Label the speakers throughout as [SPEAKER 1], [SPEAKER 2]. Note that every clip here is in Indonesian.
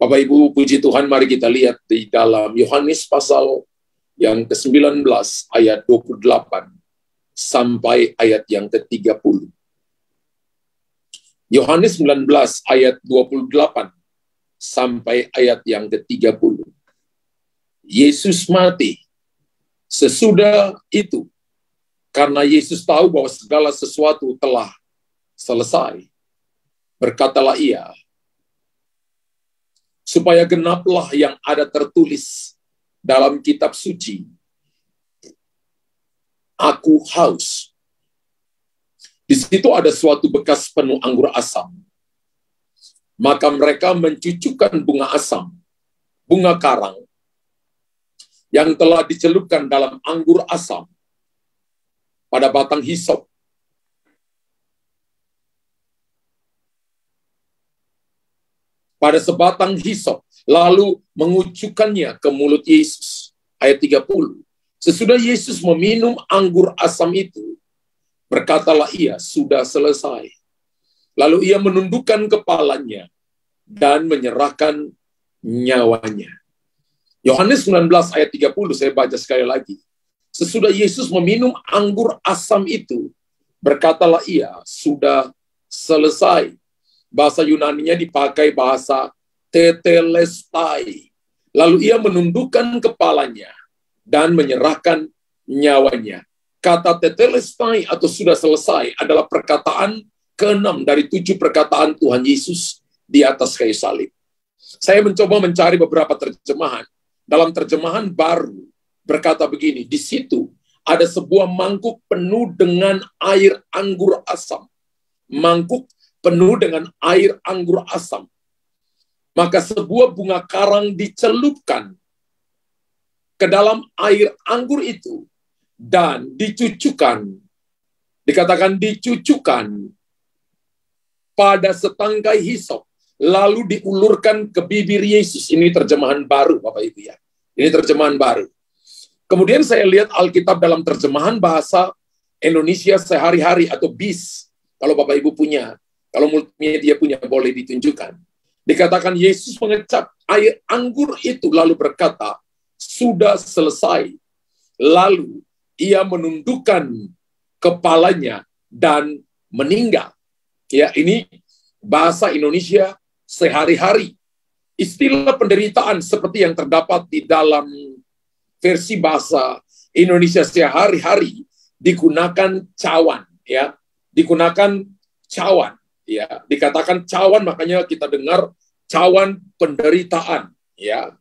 [SPEAKER 1] Bapak Ibu, puji Tuhan, mari kita lihat di dalam Yohanes pasal yang ke-19 ayat 28 sampai ayat yang ke-30. Yohanes 19 ayat 28 sampai ayat yang ke-30. Yesus mati. Sesudah itu, karena Yesus tahu bahwa segala sesuatu telah selesai, berkatalah ia, supaya genaplah yang ada tertulis dalam kitab suci, aku haus. Di situ ada suatu bekas penuh anggur asam. Maka mereka mencucukkan bunga asam, bunga karang, yang telah dicelupkan dalam anggur asam pada batang hisop. Pada sebatang hisop, lalu mengucukkannya ke mulut Yesus. Ayat 30. Sesudah Yesus meminum anggur asam itu, berkatalah ia, sudah selesai. Lalu ia menundukkan kepalanya dan menyerahkan nyawanya. Yohanes 19 ayat 30, saya baca sekali lagi. Sesudah Yesus meminum anggur asam itu, berkatalah ia, sudah selesai. Bahasa Yunaninya dipakai bahasa tetelestai. Lalu ia menundukkan kepalanya dan menyerahkan nyawanya. Kata tetelestai atau sudah selesai adalah perkataan ke-6 dari 7 perkataan Tuhan Yesus di atas kayu salib. Saya mencoba mencari beberapa terjemahan. Dalam terjemahan baru berkata begini, di situ ada sebuah mangkuk penuh dengan air anggur asam. Mangkuk penuh dengan air anggur asam. Maka sebuah bunga karang dicelupkan ke dalam air anggur itu dan dicucukkan. Dikatakan dicucukkan pada setangkai hisop. Lalu diulurkan ke bibir Yesus. Ini terjemahan baru, Bapak Ibu ya. Ini terjemahan baru. Kemudian saya lihat Alkitab dalam terjemahan bahasa Indonesia sehari-hari atau BIS. Kalau Bapak Ibu punya, kalau multimedia punya, boleh ditunjukkan. Dikatakan Yesus mengecap air anggur itu lalu berkata, sudah selesai. Lalu ia menundukkan kepalanya dan meninggal. Ya, ini bahasa Indonesia sehari-hari. Istilah penderitaan seperti yang terdapat di dalam versi bahasa Indonesia sehari-hari digunakan cawan, ya. Digunakan cawan, ya. Dikatakan cawan, makanya kita dengar cawan penderitaan, ya.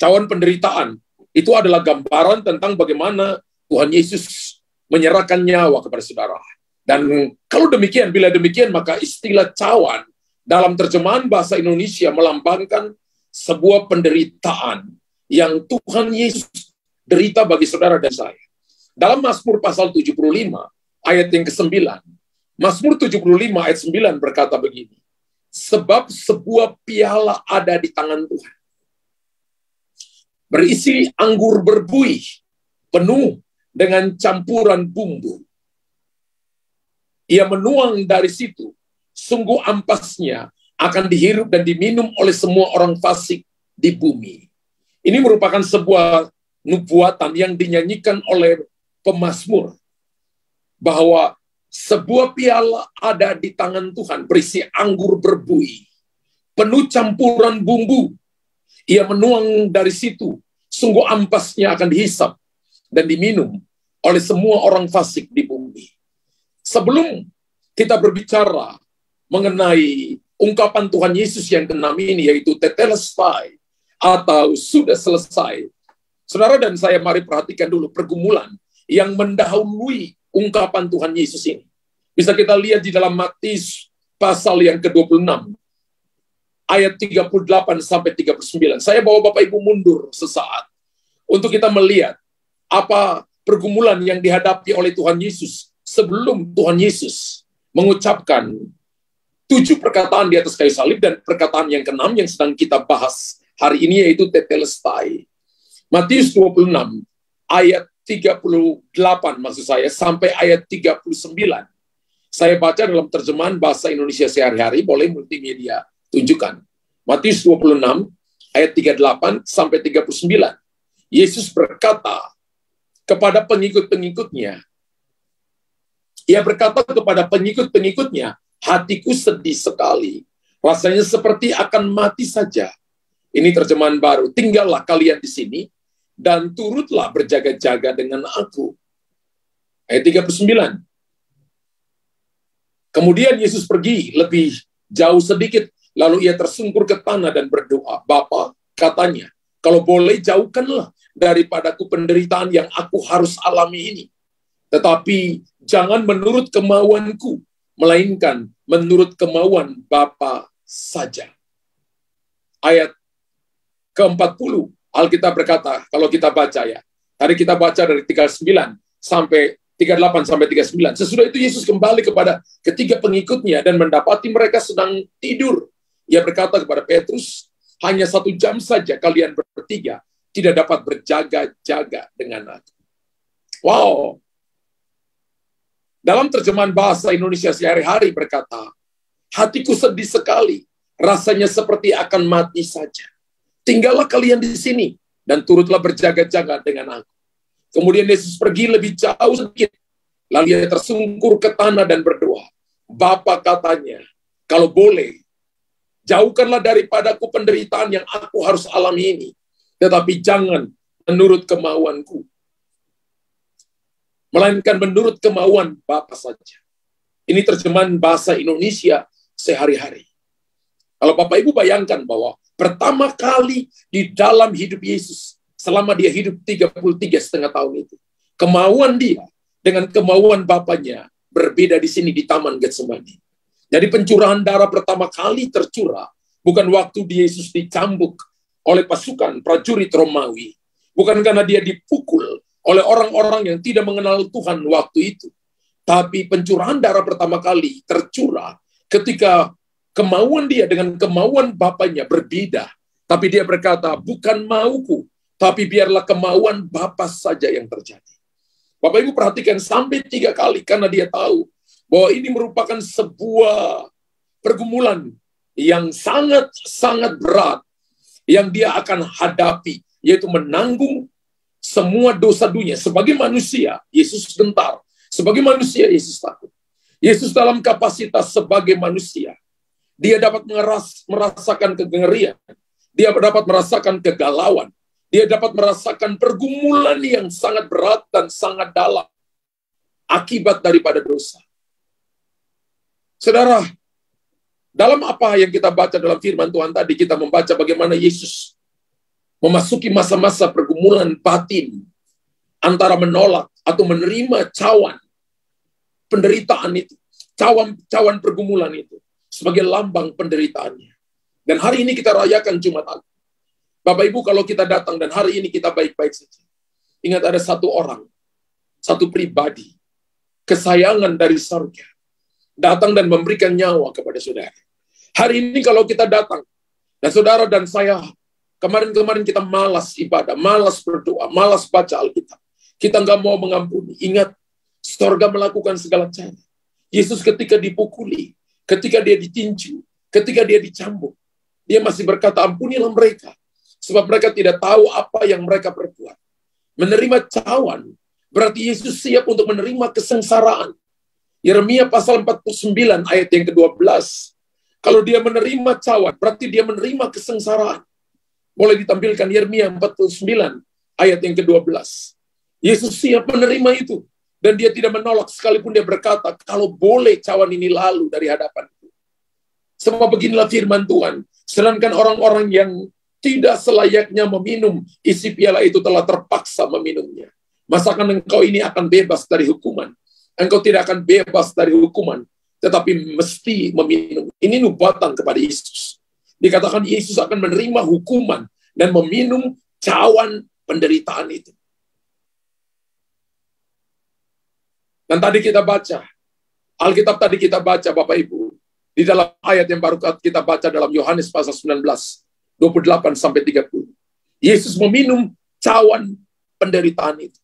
[SPEAKER 1] Cawan penderitaan itu adalah gambaran tentang bagaimana Tuhan Yesus menyerahkan nyawa kepada saudara. Dan kalau demikian, bila demikian, maka istilah cawan dalam terjemahan bahasa Indonesia melambangkan sebuah penderitaan yang Tuhan Yesus derita bagi saudara dan saya. Dalam Mazmur pasal 75, ayat yang ke-9, Mazmur 75 ayat 9 berkata begini, sebab sebuah piala ada di tangan Tuhan, berisi anggur berbuih, penuh dengan campuran bumbu. Ia menuang dari situ, sungguh ampasnya akan dihirup dan diminum oleh semua orang fasik di bumi. Ini merupakan sebuah nubuatan yang dinyanyikan oleh pemazmur, bahwa sebuah piala ada di tangan Tuhan, berisi anggur berbuih, penuh campuran bumbu. Ia menuang dari situ, sungguh ampasnya akan dihisap dan diminum oleh semua orang fasik di bumi. Sebelum kita berbicara mengenai ungkapan Tuhan Yesus yang ke-6 ini, yaitu tetelestai, atau sudah selesai, saudara dan saya mari perhatikan dulu pergumulan yang mendahului ungkapan Tuhan Yesus ini. Bisa kita lihat di dalam Matius pasal yang ke-26, ayat 38 sampai 39. Saya bawa Bapak Ibu mundur sesaat untuk kita melihat apa pergumulan yang dihadapi oleh Tuhan Yesus sebelum Tuhan Yesus mengucapkan 7 perkataan di atas kayu salib, dan perkataan yang ke-6 yang sedang kita bahas hari ini yaitu tetelestai. Matius 26 ayat 38 maksud saya sampai ayat 39. Saya baca dalam terjemahan bahasa Indonesia sehari-hari, boleh multimedia tunjukkan. Matius 26 ayat 38 sampai 39. Yesus berkata kepada pengikut-pengikutnya, ia berkata kepada pengikut-pengikutnya, hatiku sedih sekali, rasanya seperti akan mati saja. Ini terjemahan baru. Tinggallah kalian di sini dan turutlah berjaga-jaga dengan aku. Ayat 39. Kemudian Yesus pergi lebih jauh sedikit, lalu ia tersungkur ke tanah dan berdoa. Bapa, katanya, kalau boleh jauhkanlah daripadaku penderitaan yang aku harus alami ini. Tetapi jangan menurut kemauanku, melainkan menurut kemauan Bapa saja. Ayat ke-40, Alkitab berkata, kalau kita baca ya, tadi kita baca dari 39 sampai 38 sampai 39. Sesudah itu Yesus kembali kepada ketiga pengikutnya dan mendapati mereka sedang tidur. Ia berkata kepada Petrus, hanya 1 jam saja kalian bertiga tidak dapat berjaga-jaga dengan aku. Wow. Dalam terjemahan bahasa Indonesia sehari-hari berkata, hatiku sedih sekali, rasanya seperti akan mati saja. Tinggallah kalian di sini dan turutlah berjaga-jaga dengan aku. Kemudian Yesus pergi lebih jauh sedikit, lalu ia tersungkur ke tanah dan berdoa. Bapa, katanya, kalau boleh, jauhkanlah daripadaku penderitaan yang aku harus alami ini, tetapi jangan menurut kemauanku, melainkan menurut kemauan Bapa saja. Ini terjemahan bahasa Indonesia sehari-hari. Kalau Bapak Ibu bayangkan bahwa pertama kali di dalam hidup Yesus, selama dia hidup 33,5 tahun itu, kemauan dia dengan kemauan Bapaknya berbeda di sini di Taman Getsemani. Jadi pencurahan darah pertama kali tercurah bukan waktu Yesus dicambuk oleh pasukan prajurit Romawi, bukan karena dia dipukul oleh orang-orang yang tidak mengenal Tuhan waktu itu. Tapi pencurahan darah pertama kali tercurah ketika kemauan dia dengan kemauan Bapaknya berbeda. Tapi dia berkata, bukan mauku, tapi biarlah kemauan Bapa saja yang terjadi. Bapak Ibu perhatikan sampai 3 kali karena dia tahu bahwa ini merupakan sebuah pergumulan yang sangat-sangat berat yang dia akan hadapi, yaitu menanggung semua dosa dunia. Sebagai manusia, Yesus gentar. Sebagai manusia, Yesus takut. Yesus dalam kapasitas sebagai manusia, dia dapat merasakan kengerian. Dia dapat merasakan kegalauan. Dia dapat merasakan pergumulan yang sangat berat dan sangat dalam akibat daripada dosa. Saudara, dalam apa yang kita baca dalam firman Tuhan tadi, kita membaca bagaimana Yesus memasuki masa-masa pergumulan batin antara menolak atau menerima cawan penderitaan itu, cawan pergumulan itu sebagai lambang penderitaannya. Dan hari ini kita rayakan Jumat Agung. Bapak Ibu, kalau kita datang dan hari ini kita baik-baik saja, ingat ada satu orang, satu pribadi, kesayangan dari surga, datang dan memberikan nyawa kepada saudara. Hari ini kalau kita datang, dan saudara dan saya, kemarin-kemarin kita malas ibadah, malas berdoa, malas baca Alkitab. Kita nggak mau mengampuni. Ingat, surga melakukan segala cara. Yesus ketika dipukuli, ketika dia ditinju, ketika dia dicambuk, dia masih berkata, ampunilah mereka, sebab mereka tidak tahu apa yang mereka perbuat. Menerima cawan, berarti Yesus siap untuk menerima kesengsaraan. Yeremia pasal 49 ayat yang ke-12. Kalau dia menerima cawan, berarti dia menerima kesengsaraan. Boleh ditampilkan Yeremia 49 ayat yang ke-12. Yesus siap menerima itu. Dan dia tidak menolak sekalipun dia berkata, kalau boleh cawan ini lalu dari hadapanku. Sebab beginilah firman Tuhan. Sedangkan orang-orang yang tidak selayaknya meminum isi piala itu telah terpaksa meminumnya. Masakan engkau ini akan bebas dari hukuman. Engkau tidak akan bebas dari hukuman, tetapi mesti meminum. Ini nubuatan kepada Yesus. Dikatakan Yesus akan menerima hukuman dan meminum cawan penderitaan itu. Dan tadi kita baca, Alkitab tadi kita baca Bapak Ibu, di dalam ayat yang baru kita baca dalam Yohanes pasal 19, 28 sampai 30. Yesus meminum cawan penderitaan itu.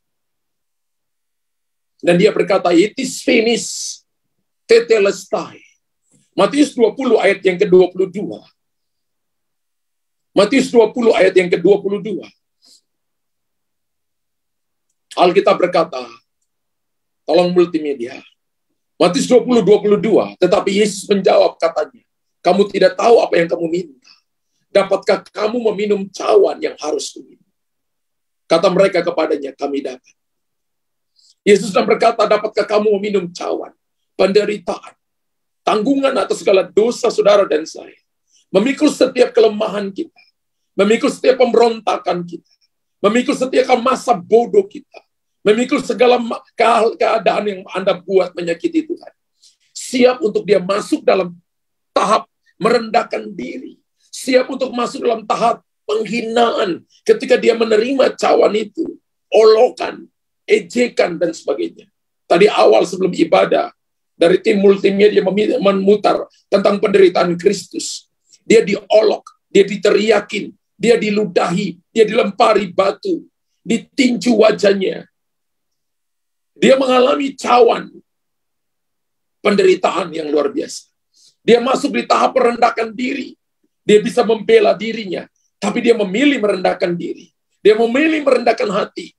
[SPEAKER 1] Dan dia berkata, it is finished, tetelestai. Matius 20 ayat yang ke-22. Matius 20 ayat yang ke-22. Alkitab berkata, tolong multimedia. Matius 20:22, tetapi Yesus menjawab katanya, kamu tidak tahu apa yang kamu minta. Dapatkah kamu meminum cawan yang harus kuminum? Kata mereka kepadanya, kami dapat. Yesus dan berkata, dapatkah kamu meminum cawan, penderitaan, tanggungan atas segala dosa saudara dan saya, memikul setiap kelemahan kita, memikul setiap pemberontakan kita, memikul setiap masa bodoh kita, memikul segala keadaan yang Anda buat menyakiti Tuhan. Siap untuk dia masuk dalam tahap merendahkan diri. Siap untuk masuk dalam tahap penghinaan ketika dia menerima cawan itu, olokan, ejekan, dan sebagainya. Tadi awal sebelum ibadah, dari tim multimedia memutar tentang penderitaan Kristus. Dia diolok, dia diteriakin, dia diludahi, dia dilempari batu, ditinju wajahnya. Dia mengalami cawan penderitaan yang luar biasa. Dia masuk di tahap merendahkan diri. Dia bisa membela dirinya, tapi dia memilih merendahkan diri. Dia memilih merendahkan hati.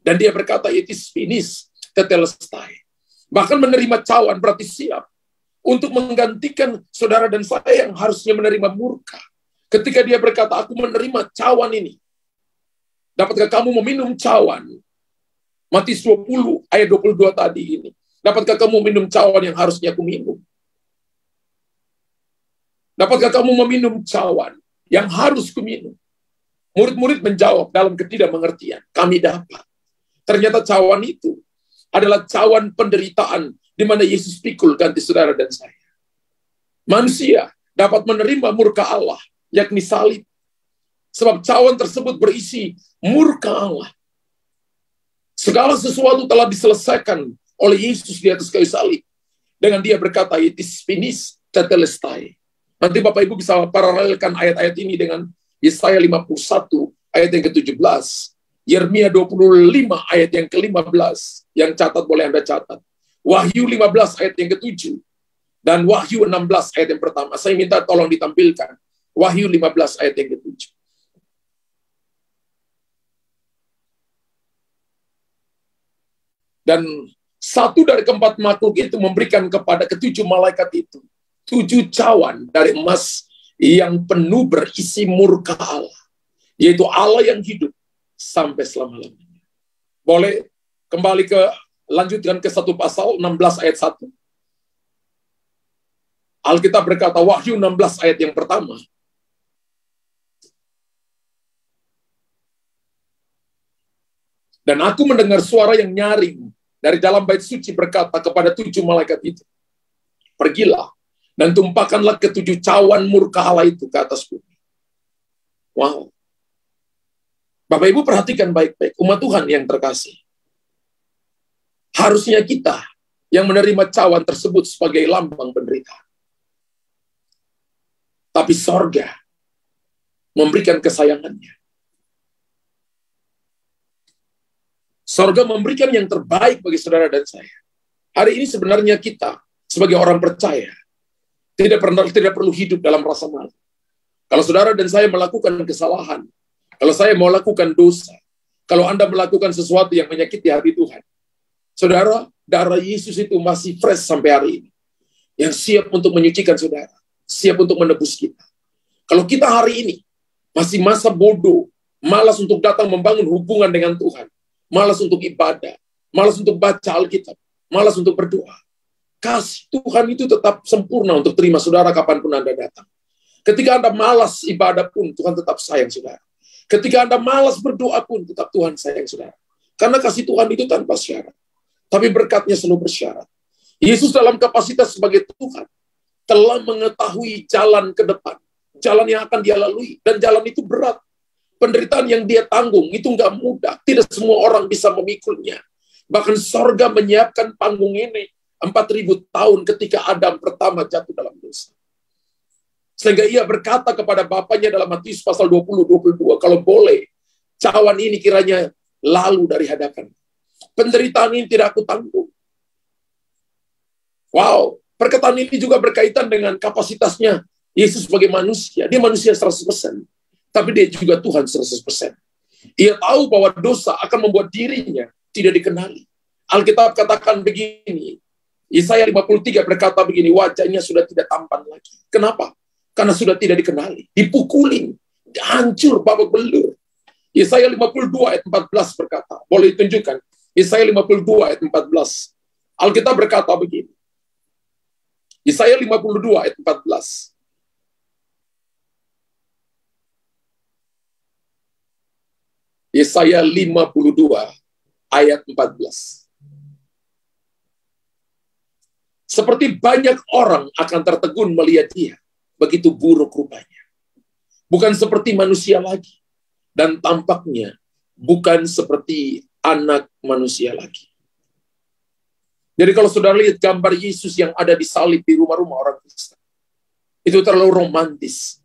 [SPEAKER 1] Dan dia berkata, it is finished, tetelestai. Bahkan menerima cawan berarti siap untuk menggantikan saudara dan saya yang harusnya menerima murka. Ketika dia berkata, aku menerima cawan ini. Dapatkah kamu meminum cawan? Matius 20 ayat 22 tadi ini. Dapatkah kamu minum cawan yang harusnya aku minum? Dapatkah kamu meminum cawan yang harus kuminum? Murid-murid menjawab dalam ketidakmengertian. Kami dapat. Ternyata cawan itu adalah cawan penderitaan di mana Yesus pikul ganti saudara dan saya. Manusia dapat menerima murka Allah, yakni salib. Sebab cawan tersebut berisi murka Allah. Segala sesuatu telah diselesaikan oleh Yesus di atas kayu salib. Dengan dia berkata, it is finished, tetelestai. Nanti Bapak Ibu bisa paralelkan ayat-ayat ini dengan Yesaya 51 ayat yang ke-17, Yeremia 25 ayat yang ke-15, yang catat boleh Anda catat, Wahyu 15 ayat yang ke-7, dan Wahyu 16 ayat yang pertama. Saya minta tolong ditampilkan Wahyu 15 ayat yang ke-7. Dan satu dari keempat makhluk itu memberikan kepada ketujuh malaikat itu 7 cawan dari emas yang penuh berisi murka Allah, yaitu Allah yang hidup sampai selama-lamanya. Boleh kembali lanjutkan ke 1 pasal 16 ayat 1. Alkitab berkata, Wahyu 16 ayat yang pertama. Dan aku mendengar suara yang nyaring dari dalam bait suci berkata kepada 7 malaikat itu, pergilah dan tumpahkanlah ke-7 cawan murka Allah itu ke atas bumi. Wow. Bapak Ibu perhatikan baik-baik, umat Tuhan yang terkasih. Harusnya kita yang menerima cawan tersebut sebagai lambang penderitaan. Tapi sorga memberikan kesayangannya. Sorga memberikan yang terbaik bagi saudara dan saya. Hari ini sebenarnya kita sebagai orang percaya tidak perlu hidup dalam rasa malu. Kalau saudara dan saya melakukan kesalahan, kalau saya mau lakukan dosa, kalau Anda melakukan sesuatu yang menyakiti hati Tuhan, saudara, darah Yesus itu masih fresh sampai hari ini. Yang siap untuk menyucikan saudara, siap untuk menebus kita. Kalau kita hari ini masih masa bodoh, malas untuk datang membangun hubungan dengan Tuhan, malas untuk ibadah, malas untuk baca Alkitab, malas untuk berdoa, kasih Tuhan itu tetap sempurna untuk terima saudara kapanpun Anda datang. Ketika Anda malas ibadah pun, Tuhan tetap sayang saudara. Ketika Anda malas berdoa pun, tetap Tuhan sayang saudara. Karena kasih Tuhan itu tanpa syarat. Tapi berkatnya selalu bersyarat. Yesus dalam kapasitas sebagai Tuhan telah mengetahui jalan ke depan. Jalan yang akan dia lalui. Dan jalan itu berat. Penderitaan yang dia tanggung itu nggak mudah. Tidak semua orang bisa memikulnya. Bahkan sorga menyiapkan panggung ini 4.000 tahun ketika Adam pertama jatuh dalam dosa. Sehingga ia berkata kepada bapaknya dalam Matius pasal 20-22, kalau boleh, cawan ini kiranya lalu dari hadapan. Penderitaan ini tidak aku tanggung. Wow, perkataan ini juga berkaitan dengan kapasitasnya Yesus sebagai manusia. Dia manusia 100%. tapi dia juga Tuhan 100%. Ia tahu bahwa dosa akan membuat dirinya tidak dikenali. Alkitab katakan begini, Yesaya 53 berkata begini, wajahnya sudah tidak tampan lagi. Kenapa? Karena sudah tidak dikenali, dipukulin, hancur, babak belur. Yesaya 52 ayat 14 berkata, boleh ditunjukkan, Yesaya 52 ayat 14. Alkitab berkata begini, Yesaya 52 ayat 14. Yesaya 52 ayat 14. Seperti banyak orang akan tertegun melihat dia, begitu buruk rupanya. Bukan seperti manusia lagi, dan tampaknya bukan seperti anak manusia lagi. Jadi kalau saudara lihat gambar Yesus yang ada di salib di rumah-rumah orang Kristen, itu terlalu romantis.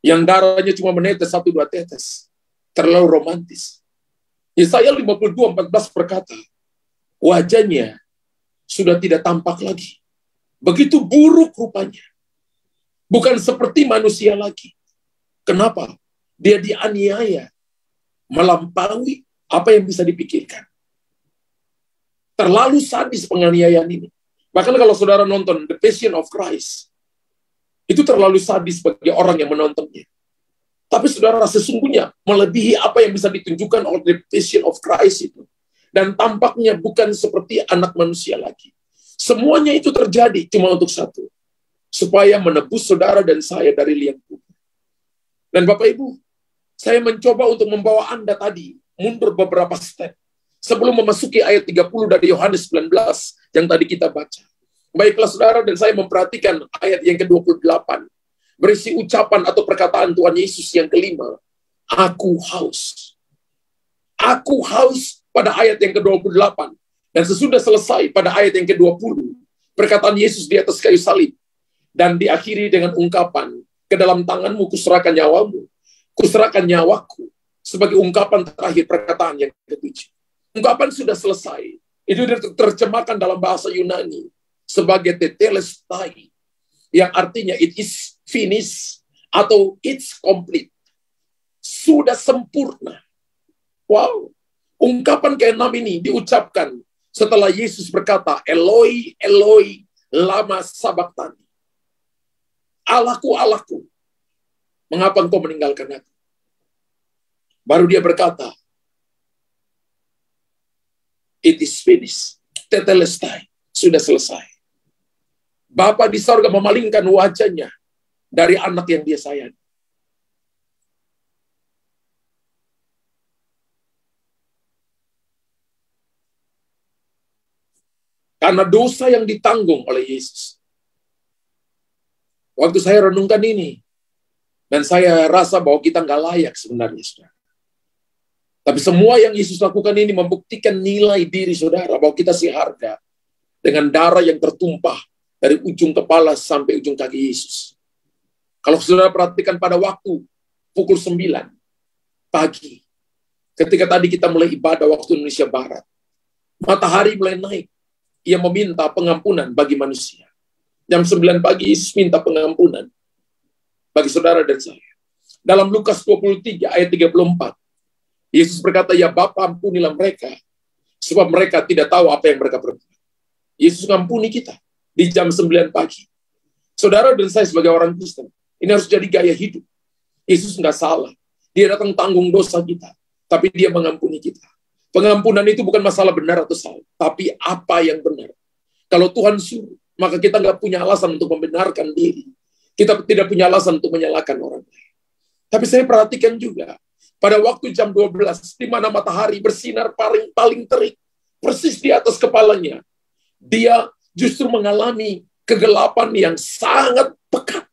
[SPEAKER 1] Yang darahnya cuma menetes 1-2 tetes. Terlalu romantis. Yesaya 52:14 berkata, wajahnya sudah tidak tampak lagi. Begitu buruk rupanya. Bukan seperti manusia lagi. Kenapa? Dia dianiaya, melampaui apa yang bisa dipikirkan. Terlalu sadis penganiayaan ini. Bahkan kalau saudara nonton The Passion of Christ, itu terlalu sadis bagi orang yang menontonnya. Tapi saudara, sesungguhnya melebihi apa yang bisa ditunjukkan oleh The Passion of Christ itu. Dan tampaknya bukan seperti anak manusia lagi. Semuanya itu terjadi cuma untuk satu. Supaya menebus saudara dan saya dari liang kubur. Dan Bapak Ibu, saya mencoba untuk membawa Anda tadi mundur beberapa step. Sebelum memasuki ayat 30 dari Yohanes 19 yang tadi kita baca. Baiklah saudara, dan saya memperhatikan ayat yang ke-28. Berisi ucapan atau perkataan Tuhan Yesus yang kelima. Aku haus. Aku haus pada ayat yang ke-28. Dan sesudah selesai pada ayat yang ke-20. Perkataan Yesus di atas kayu salib. Dan diakhiri dengan ungkapan. Ke dalam tanganmu kuserahkan nyawamu. Kuserahkan nyawaku. Sebagai ungkapan terakhir perkataan yang ke-7. Ungkapan sudah selesai. Itu diterjemahkan dalam bahasa Yunani sebagai tetelestai, yang artinya it is finished atau it's complete. Sudah sempurna. Wow. Ungkapan ke-6 ini diucapkan setelah Yesus berkata, Eloi, Eloi, lama sabachthani. Allahku, Allahku, mengapa engkau meninggalkan aku? Baru dia berkata, it is finished. Tetelestai. Sudah selesai. Bapa di sorga memalingkan wajahnya dari anak yang dia sayangi. Karena dosa yang ditanggung oleh Yesus. Waktu saya renungkan ini, dan saya rasa bahwa kita nggak layak sebenarnya, saudara. Tapi semua yang Yesus lakukan ini membuktikan nilai diri saudara, bahwa kita seharga dengan darah yang tertumpah dari ujung kepala sampai ujung kaki Yesus. Kalau saudara perhatikan pada waktu pukul 9 pagi, ketika tadi kita mulai ibadah waktu Indonesia Barat, matahari mulai naik. Ia meminta pengampunan bagi manusia. Jam 9 pagi Yesus minta pengampunan bagi saudara dan saya. Dalam Lukas 23 ayat 34, Yesus berkata, ya Bapa ampunilah mereka, sebab mereka tidak tahu apa yang mereka perbuat. Yesus mengampuni kita di jam 9 pagi. Saudara dan saya sebagai orang Kristen, ini harus jadi gaya hidup. Yesus nggak salah. Dia datang tanggung dosa kita, tapi dia mengampuni kita. Pengampunan itu bukan masalah benar atau salah, tapi apa yang benar. Kalau Tuhan suruh, maka kita nggak punya alasan untuk membenarkan diri. Kita tidak punya alasan untuk menyalahkan orang lain. Tapi saya perhatikan juga, pada waktu jam 12, di mana matahari bersinar paling terik, persis di atas kepalanya, dia justru mengalami kegelapan yang sangat pekat.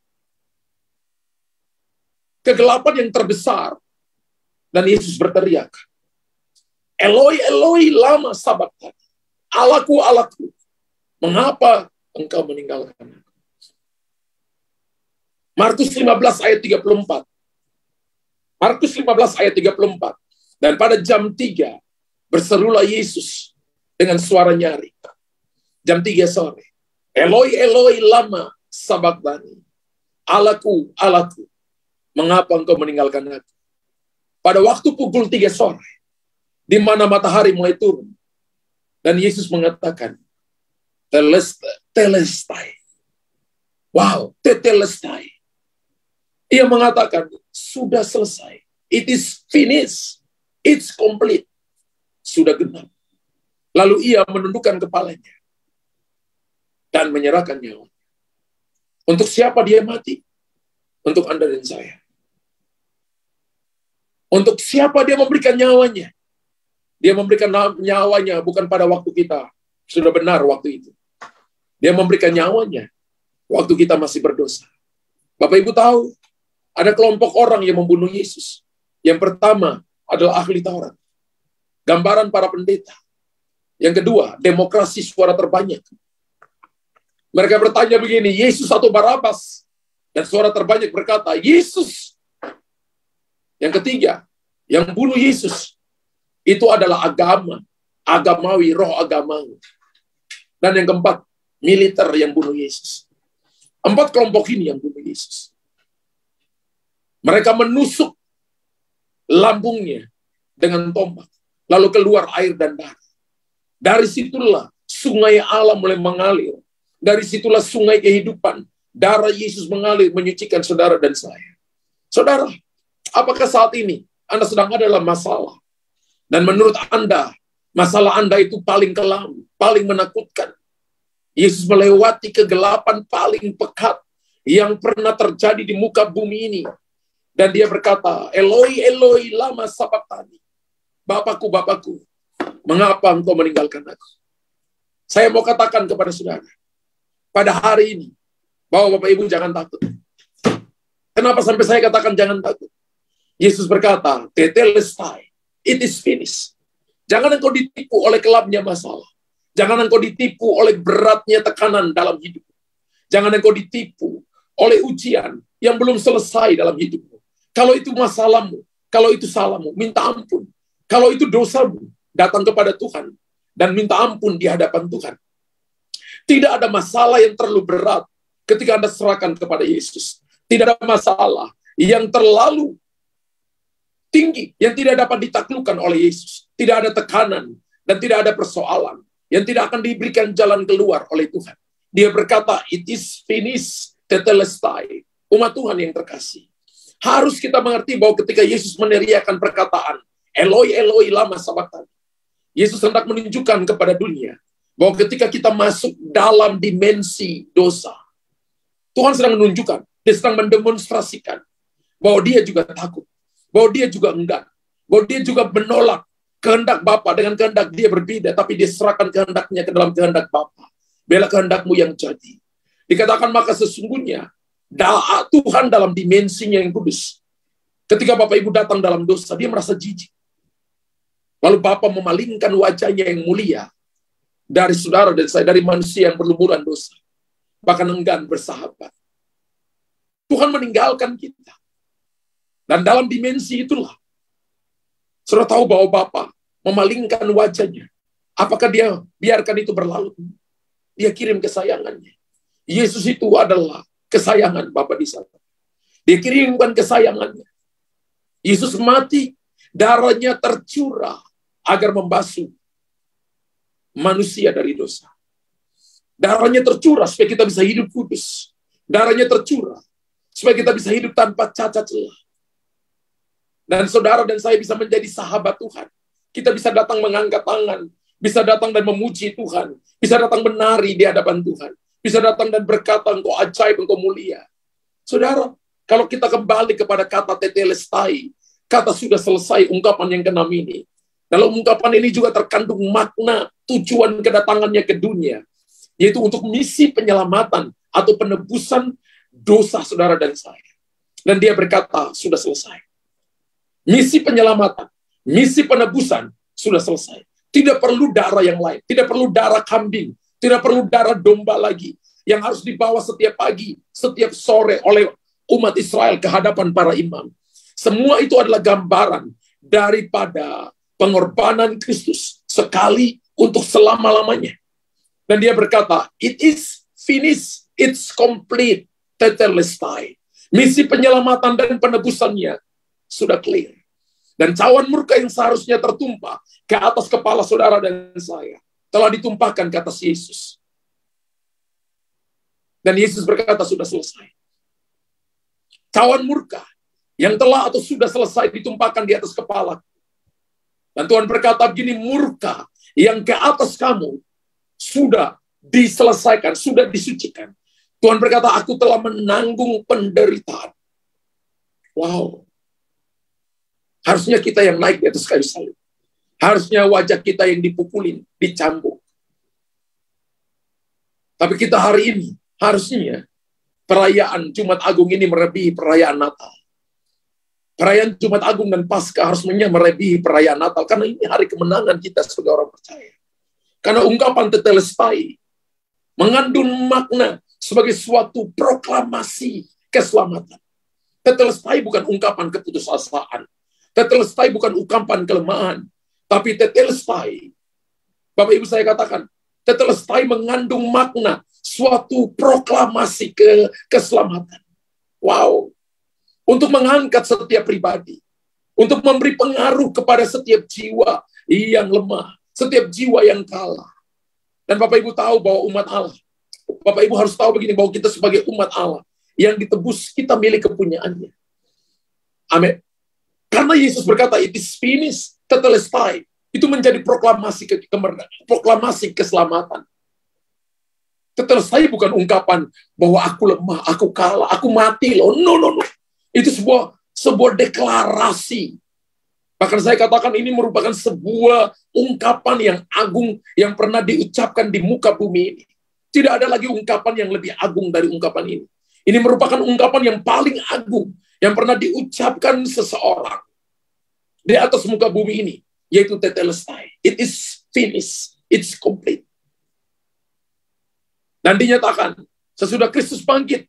[SPEAKER 1] Kegelapan yang terbesar. Dan Yesus berteriak, Eloi, Eloi, lama sabachthani. Allahku, Allahku, mengapa engkau meninggalkan aku? Markus 15 ayat 34. Markus 15 ayat 34. Dan pada jam 3, berserulah Yesus dengan suara nyaring. Jam 3 sore. Eloi, Eloi, lama sabachthani. Allahku, Allahku, mengapa engkau meninggalkan aku? Pada waktu pukul 3 sore, di mana matahari mulai turun, dan Yesus mengatakan, Telestai. Wow, tetelestai. Ia mengatakan, sudah selesai. It is finished. It's complete. Sudah genap. Lalu ia menundukkan kepalanya dan menyerahkan nyawa. Untuk siapa dia mati? Untuk Anda dan saya. Untuk siapa dia memberikan nyawanya? Dia memberikan nyawanya bukan pada waktu kita sudah benar waktu itu. Dia memberikan nyawanya waktu kita masih berdosa. Bapak Ibu tahu, ada kelompok orang yang membunuh Yesus. Yang pertama adalah ahli Taurat. Gambaran para pendeta. Yang kedua, demokrasi suara terbanyak. Mereka bertanya begini, Yesus atau Barabas? Dan suara terbanyak berkata, Yesus. Yang ketiga, yang bunuh Yesus, itu adalah agamawi, roh agamawi. Dan yang keempat, militer yang bunuh Yesus. 4 kelompok ini yang bunuh Yesus. Mereka menusuk lambungnya dengan tombak. Lalu keluar air dan darah. Dari situlah sungai Allah mulai mengalir. Dari situlah sungai kehidupan. Darah Yesus mengalir menyucikan saudara dan saya. Saudara, apakah saat ini Anda sedang ada dalam masalah? Dan menurut Anda, masalah Anda itu paling kelam, paling menakutkan. Yesus melewati kegelapan paling pekat yang pernah terjadi di muka bumi ini. Dan dia berkata, Eloi, Eloi, lama sabachthani. Bapakku, Bapakku, mengapa engkau meninggalkan aku? Saya mau katakan kepada saudara, pada hari ini, bahwa Bapak Ibu jangan takut. Kenapa sampai saya katakan jangan takut? Yesus berkata, tetelestai, it is finished. Jangan engkau ditipu oleh kelamnya masalah. Jangan engkau ditipu oleh beratnya tekanan dalam hidup. Jangan engkau ditipu oleh ujian yang belum selesai dalam hidupmu. Kalau itu masalahmu, kalau itu salahmu, minta ampun. Kalau itu dosamu, datang kepada Tuhan dan minta ampun di hadapan Tuhan. Tidak ada masalah yang terlalu berat ketika Anda serahkan kepada Yesus. Tidak ada masalah yang terlalu tinggi yang tidak dapat ditaklukkan oleh Yesus. Tidak ada tekanan dan tidak ada persoalan yang tidak akan diberikan jalan keluar oleh Tuhan. Dia berkata, it is finished, tetelestai. Umat Tuhan yang terkasih. Harus kita mengerti bahwa ketika Yesus meneriakan perkataan, Eloi, Eloi, lama sabachthani. Yesus hendak menunjukkan kepada dunia bahwa ketika kita masuk dalam dimensi dosa, Tuhan sedang menunjukkan, dia sedang mendemonstrasikan bahwa dia juga takut, bahwa dia juga enggan, bahwa dia juga menolak kehendak Bapa dengan kehendak dia berbeda, tapi dia serahkan kehendaknya ke dalam kehendak Bapa. Bela kehendakmu yang jadi. Dikatakan maka sesungguhnya Tuhan dalam dimensinya yang kudus. Ketika Bapak Ibu datang dalam dosa, dia merasa jijik. Lalu Bapa memalingkan wajahnya yang mulia dari saudara dan saya, dari manusia yang berlumuran dosa. Bahkan enggan bersahabat. Tuhan meninggalkan kita. Dan dalam dimensi itulah, saudara tahu bahwa Bapa memalingkan wajahnya. Apakah dia biarkan itu berlalu? Dia kirim kesayangannya. Yesus itu adalah kesayangan Bapa di sana. Dia kirimkan kesayangannya. Yesus mati, darahnya tercurah agar membasuh manusia dari dosa. Darahnya tercurah supaya kita bisa hidup kudus. Darahnya tercurah supaya kita bisa hidup tanpa cacat celah. Dan saudara dan saya bisa menjadi sahabat Tuhan. Kita bisa datang mengangkat tangan, bisa datang dan memuji Tuhan, bisa datang menari di hadapan Tuhan, bisa datang dan berkata, engkau ajaib, engkau mulia. Saudara, kalau kita kembali kepada kata tetelestai, kata sudah selesai, ungkapan yang keenam ini. Dalam ungkapan ini juga terkandung makna tujuan kedatangannya ke dunia, yaitu untuk misi penyelamatan atau penebusan dosa saudara dan saya. Dan dia berkata, sudah selesai. Misi penyelamatan, misi penebusan sudah selesai. Tidak perlu darah yang lain, tidak perlu darah kambing, tidak perlu darah domba lagi yang harus dibawa setiap pagi, setiap sore oleh umat Israel ke hadapan para imam. Semua itu adalah gambaran daripada pengorbanan Kristus sekali untuk selama-lamanya. Dan dia berkata, it is finished, it's complete, tetelestai. Misi penyelamatan dan penebusannya sudah clear. Dan cawan murka yang seharusnya tertumpah ke atas kepala saudara dan saya telah ditumpahkan ke atas Yesus. Dan Yesus berkata, sudah selesai. Cawan murka yang telah atau sudah selesai ditumpahkan di atas kepala. Dan Tuhan berkata begini, murka yang ke atas kamu sudah diselesaikan, sudah disucikan. Tuhan berkata, aku telah menanggung penderitaan. Wow. Harusnya kita yang naik di atas kayu salib. Harusnya wajah kita yang dipukulin, dicambuk. Tapi kita hari ini, harusnya perayaan Jumat Agung ini melebihi perayaan Natal. Perayaan Jumat Agung dan Paskah harusnya melebihi perayaan Natal. Karena ini hari kemenangan kita sebagai orang percaya. Karena ungkapan tetelestai mengandung makna sebagai suatu proklamasi keselamatan. Tetelestai bukan ungkapan keputusasaan. Tetelestai bukan ungkapan kelemahan. Tapi tetelestai, Bapak Ibu saya katakan, tetelestai mengandung makna suatu proklamasi keselamatan. Wow. Untuk mengangkat setiap pribadi. Untuk memberi pengaruh kepada setiap jiwa yang lemah. Setiap jiwa yang kalah. Dan Bapak Ibu tahu bahwa umat Allah, Bapak Ibu harus tahu begini, bahwa kita sebagai umat Allah yang ditebus, kita milik kepunyaannya. Amin. Karena Yesus berkata, it is finished, tetelestai. Itu menjadi proklamasi proklamasi keselamatan. Tetelestai bukan ungkapan bahwa aku lemah, aku kalah, aku mati loh. No. Itu sebuah deklarasi. Bahkan saya katakan ini merupakan sebuah ungkapan yang agung yang pernah diucapkan di muka bumi ini. Tidak ada lagi ungkapan yang lebih agung dari ungkapan ini. Ini merupakan ungkapan yang paling agung yang pernah diucapkan seseorang di atas muka bumi ini, yaitu tetelestai. It is finished. It's complete. Dan dinyatakan sesudah Kristus bangkit,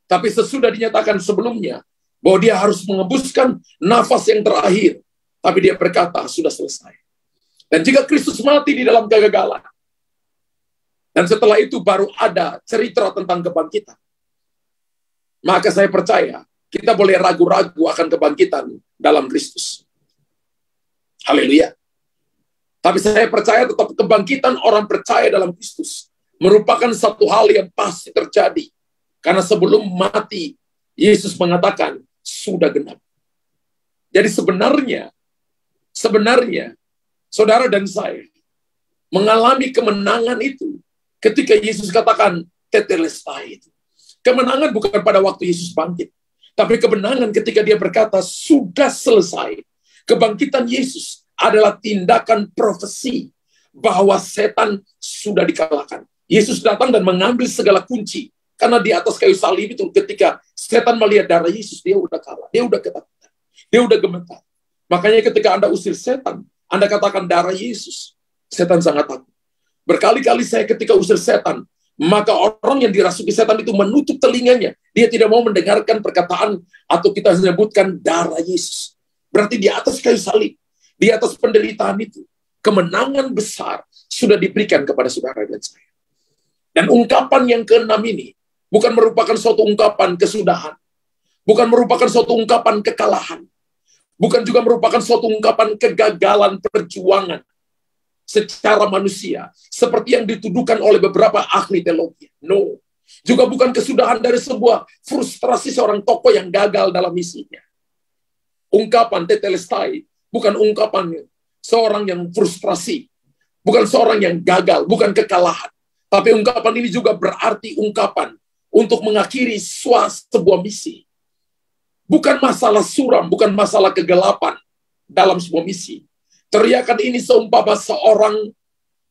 [SPEAKER 1] tapi sesudah dinyatakan sebelumnya bahwa dia harus mengembuskan nafas yang terakhir. Tapi dia berkata, sudah selesai. Dan jika Kristus mati di dalam kegagalan, dan setelah itu baru ada cerita tentang kebangkitan, maka saya percaya, kita boleh ragu-ragu akan kebangkitan dalam Kristus. Haleluya. Tapi saya percaya tetap kebangkitan orang percaya dalam Kristus merupakan satu hal yang pasti terjadi. Karena sebelum mati, Yesus mengatakan, sudah genap. Jadi sebenarnya, saudara dan saya mengalami kemenangan itu ketika Yesus katakan tetelestai itu. Kemenangan bukan pada waktu Yesus bangkit, tapi kemenangan ketika dia berkata sudah selesai. Kebangkitan Yesus adalah tindakan profesi bahwa setan sudah dikalahkan. Yesus datang dan mengambil segala kunci. Karena di atas kayu salib itu ketika setan melihat darah Yesus, dia udah kalah, dia udah ketakutan, dia udah gemetar. Makanya ketika Anda usir setan, Anda katakan darah Yesus, setan sangat takut. Berkali-kali saya ketika usir setan, maka orang yang dirasuki setan itu menutup telinganya. Dia tidak mau mendengarkan perkataan atau kita sebutkan darah Yesus. Berarti di atas kayu salib, di atas penderitaan itu, kemenangan besar sudah diberikan kepada saudara dan saya. Dan ungkapan yang keenam ini bukan merupakan suatu ungkapan kesudahan, bukan merupakan suatu ungkapan kekalahan, bukan juga merupakan suatu ungkapan kegagalan perjuangan secara manusia, seperti yang dituduhkan oleh beberapa ahli teologi. No. Juga bukan kesudahan dari sebuah frustrasi seorang tokoh yang gagal dalam misinya. Ungkapan tetelestai bukan ungkapan seorang yang frustrasi, bukan seorang yang gagal, bukan kekalahan. Tapi ungkapan ini juga berarti ungkapan untuk mengakhiri sebuah misi. Bukan masalah suram, bukan masalah kegelapan dalam sebuah misi. Teriakan ini seumpama seorang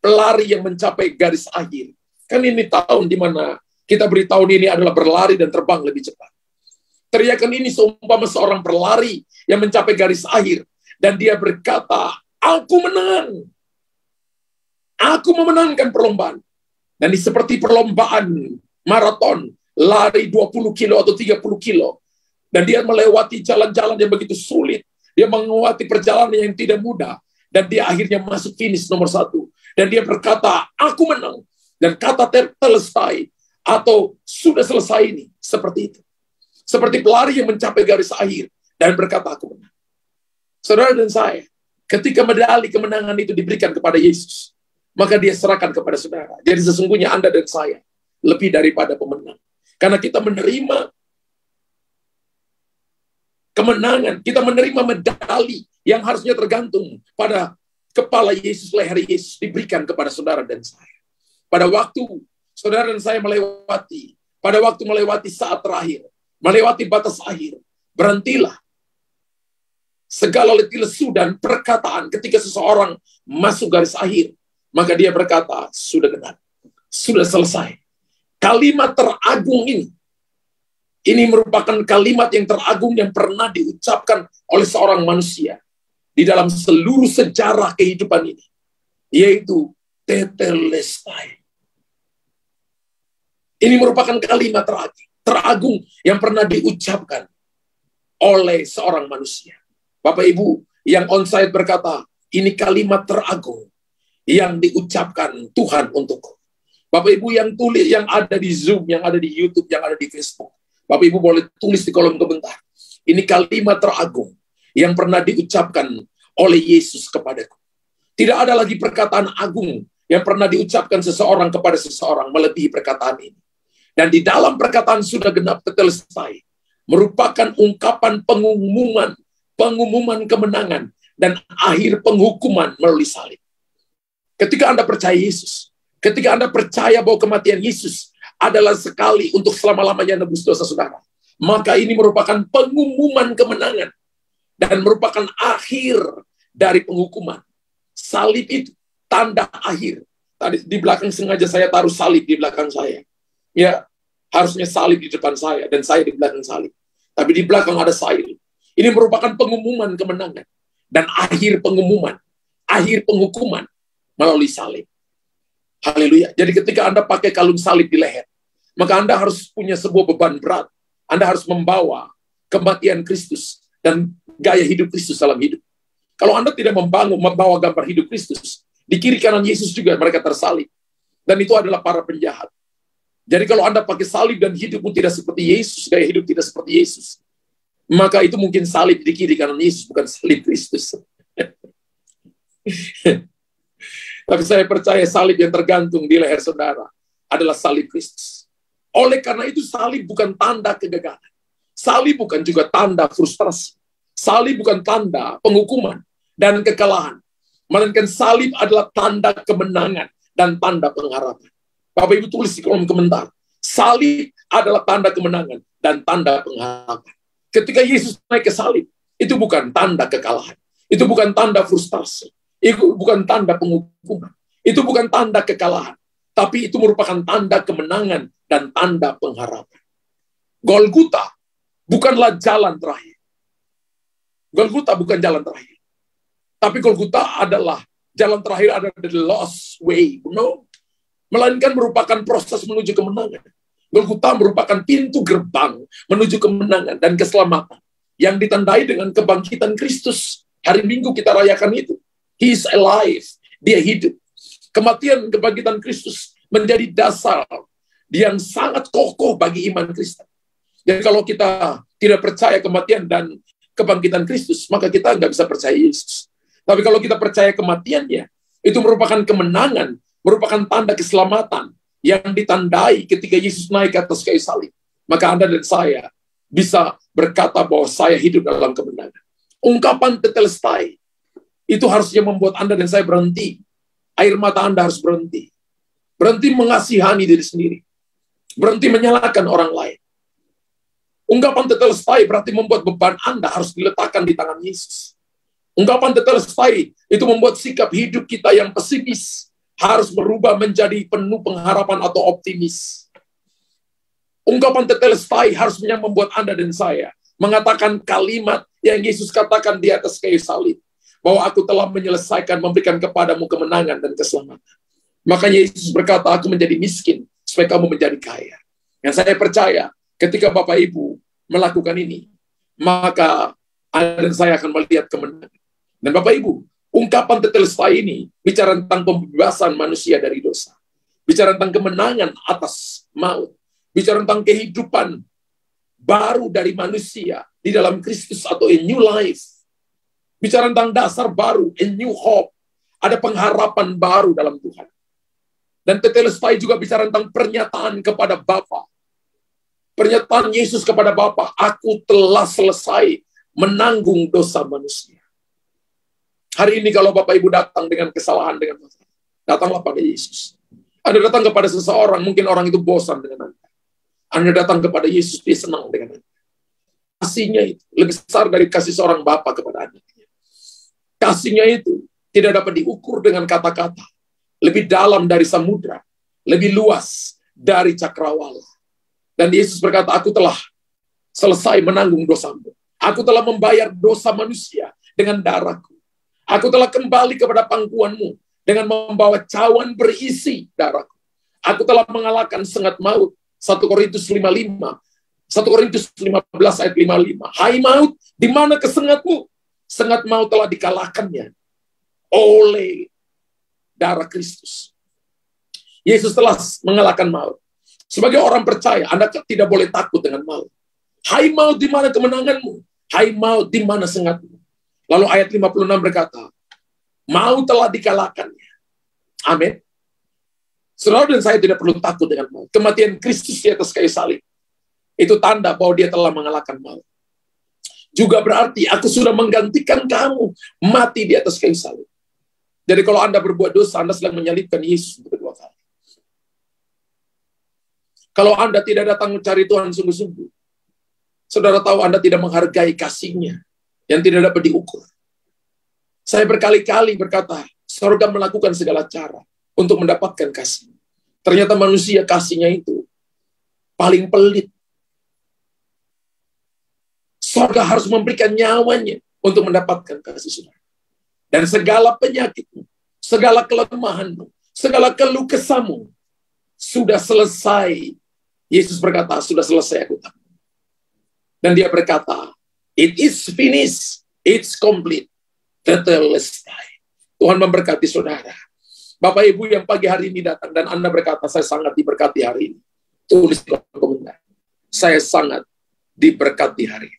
[SPEAKER 1] pelari yang mencapai garis akhir. Kan ini tahun di mana kita beritahu ini adalah berlari dan terbang lebih cepat. Teriakan ini seumpama seorang pelari yang mencapai garis akhir. Dan dia berkata, aku menang. Aku memenangkan perlombaan. Dan ini seperti perlombaan maraton, lari 20 kilo atau 30 kilo. Dan dia melewati jalan-jalan yang begitu sulit. Dia melewati perjalanan yang tidak mudah. Dan dia akhirnya masuk finish nomor 1. Dan dia berkata, aku menang. Dan kata tetelestai atau sudah selesai ini, seperti itu. Seperti pelari yang mencapai garis akhir dan berkata, aku menang. Saudara dan saya, ketika medali kemenangan itu diberikan kepada Yesus, maka dia serahkan kepada saudara. Jadi sesungguhnya Anda dan saya lebih daripada pemenang. Karena kita menerima kemenangan, kita menerima medali yang harusnya tergantung pada kepala Yesus, leher Yesus, diberikan kepada saudara dan saya. Pada waktu saudara dan saya melewati saat terakhir, melewati batas akhir, berhentilah segala letih lesu dan perkataan ketika seseorang masuk garis akhir, maka dia berkata, sudah genap, sudah selesai. Kalimat teragung ini merupakan kalimat yang teragung yang pernah diucapkan oleh seorang manusia di dalam seluruh sejarah kehidupan ini, yaitu tetelestai. Ini merupakan kalimat teragung yang pernah diucapkan oleh seorang manusia. Bapak Ibu yang onsite berkata, ini kalimat teragung yang diucapkan Tuhan untukku. Bapak Ibu yang tulis, yang ada di Zoom, yang ada di YouTube, yang ada di Facebook, Bapak Ibu boleh tulis di kolom komentar. Ini kalimat teragung yang pernah diucapkan oleh Yesus kepadaku. Tidak ada lagi perkataan agung yang pernah diucapkan seseorang kepada seseorang melebihi perkataan ini. Dan di dalam perkataan sudah genap tetelestai merupakan ungkapan pengumuman kemenangan dan akhir penghukuman melalui salib. Ketika Anda percaya Yesus, ketika Anda percaya bahwa kematian Yesus adalah sekali untuk selama-lamanya nebus dosa saudara, maka ini merupakan pengumuman kemenangan dan merupakan akhir dari penghukuman. Salib itu tanda akhir. Tadi di belakang sengaja saya taruh salib di belakang saya. Ya, harusnya salib di depan saya dan saya di belakang salib. Tapi di belakang ada salib. Ini merupakan pengumuman kemenangan dan akhir pengumuman, akhir penghukuman melalui salib. Haleluya. Jadi ketika Anda pakai kalung salib di leher, maka Anda harus punya sebuah beban berat. Anda harus membawa kematian Kristus dan gaya hidup Kristus dalam hidup. Kalau Anda tidak membawa gambar hidup Kristus, di kiri kanan Yesus juga mereka tersalib. Dan itu adalah para penjahat. Jadi kalau Anda pakai salib dan hidupmu tidak seperti Yesus, gaya hidup tidak seperti Yesus, maka itu mungkin salib di kiri kanan Yesus, bukan salib Kristus. Tapi saya percaya salib yang tergantung di leher saudara adalah salib Kristus. Oleh karena itu salib bukan tanda kegagalan. Salib bukan juga tanda frustrasi. Salib bukan tanda penghukuman dan kekalahan. Melainkan salib adalah tanda kemenangan dan tanda pengharapan. Bapak Ibu tulis di kolom komentar. Salib adalah tanda kemenangan dan tanda pengharapan. Ketika Yesus naik ke salib, itu bukan tanda kekalahan. Itu bukan tanda frustrasi. Itu bukan tanda penghukuman. Itu bukan tanda kekalahan. Tapi itu merupakan tanda kemenangan dan tanda pengharapan. Golgota bukanlah jalan terakhir. Golgota bukan jalan terakhir. Tapi Golgota adalah jalan terakhir, adalah the lost way. No. Melainkan merupakan proses menuju kemenangan. Golgota merupakan pintu gerbang menuju kemenangan dan keselamatan yang ditandai dengan kebangkitan Kristus. Hari Minggu kita rayakan itu. He is alive. Dia hidup. Kematian kebangkitan Kristus menjadi dasar yang sangat kokoh bagi iman Kristen. Jadi kalau kita tidak percaya kematian dan kebangkitan Kristus, maka kita nggak bisa percaya Yesus. Tapi kalau kita percaya kematiannya, itu merupakan kemenangan, merupakan tanda keselamatan yang ditandai ketika Yesus naik ke atas kayu salib. Maka Anda dan saya bisa berkata bahwa saya hidup dalam kemenangan. Ungkapan tetelestai itu harusnya membuat Anda dan saya berhenti. Air mata Anda harus berhenti. Berhenti mengasihani diri sendiri. Berhenti menyalahkan orang lain. Ungkapan tetelestai berarti membuat beban Anda harus diletakkan di tangan Yesus. Ungkapan tetelestai itu membuat sikap hidup kita yang pesimis harus berubah menjadi penuh pengharapan atau optimis. Ungkapan tetelestai harusnya membuat Anda dan saya mengatakan kalimat yang Yesus katakan di atas kayu salib, bahwa aku telah menyelesaikan memberikan kepadamu kemenangan dan keselamatan. Makanya Yesus berkata, aku menjadi miskin supaya kamu menjadi kaya. Yang saya percaya ketika Bapak Ibu melakukan ini, maka Anda dan saya akan melihat kemenangan. Dan Bapak Ibu, ungkapan tetelestai ini bicara tentang pembebasan manusia dari dosa. Bicara tentang kemenangan atas maut. Bicara tentang kehidupan baru dari manusia di dalam Kristus atau a new life. Bicara tentang dasar baru, a new hope. Ada pengharapan baru dalam Tuhan. Dan tetelestai juga bicara tentang pernyataan kepada Bapa. Pernyataan Yesus kepada Bapa, aku telah selesai menanggung dosa manusia. Hari ini kalau Bapak Ibu datang dengan kesalahan, dengan masalah, datanglah pada Yesus. Anda datang kepada seseorang, mungkin orang itu bosan dengan Anda. Anda datang kepada Yesus, dia senang dengan Anda. Kasihnya itu lebih besar dari kasih seorang Bapa kepada anaknya. Kasihnya itu tidak dapat diukur dengan kata-kata. Lebih dalam dari samudra, lebih luas dari cakrawala. Dan Yesus berkata, aku telah selesai menanggung dosamu. Aku telah membayar dosa manusia dengan darahku. Aku telah kembali kepada pangkuanmu dengan membawa cawan berisi darahku. Aku telah mengalahkan sengat maut. 1 Korintus 5:5. 1 Korintus 15 ayat 55. Hai maut, di mana kesengatmu? Sengat maut telah dikalahkannya oleh darah Kristus. Yesus telah mengalahkan maut. Sebagai orang percaya, Anda tidak boleh takut dengan maut. Hai maut, di mana kemenanganmu? Hai maut, di mana sengatmu? Lalu ayat 56 berkata, maut telah dikalahkannya. Amin. Saudara dan saya tidak perlu takut dengan maut. Kematian Kristus di atas kayu salib itu tanda bahwa dia telah mengalahkan maut. Juga berarti aku sudah menggantikan kamu mati di atas kayu salib. Jadi kalau Anda berbuat dosa, Anda sedang menyalibkan Yesus untuk kedua kali. Kalau Anda tidak datang mencari Tuhan sungguh-sungguh, saudara tahu Anda tidak menghargai kasih-Nya yang tidak dapat diukur. Saya berkali-kali berkata, surga melakukan segala cara untuk mendapatkan kasih. Ternyata manusia kasih-Nya itu paling pelit. Surga harus memberikan nyawanya untuk mendapatkan kasih saudara. Dan segala penyakitmu, segala kelemahanmu, segala keluh kesahmu sudah selesai. Yesus berkata, sudah selesai aku tanggung. Dan dia berkata, it is finished, it's complete, tetelestai. Tuhan memberkati saudara. Bapak Ibu yang pagi hari ini datang dan Anda berkata, saya sangat diberkati hari ini. Tulis di kolom komentar. Saya sangat diberkati hari ini.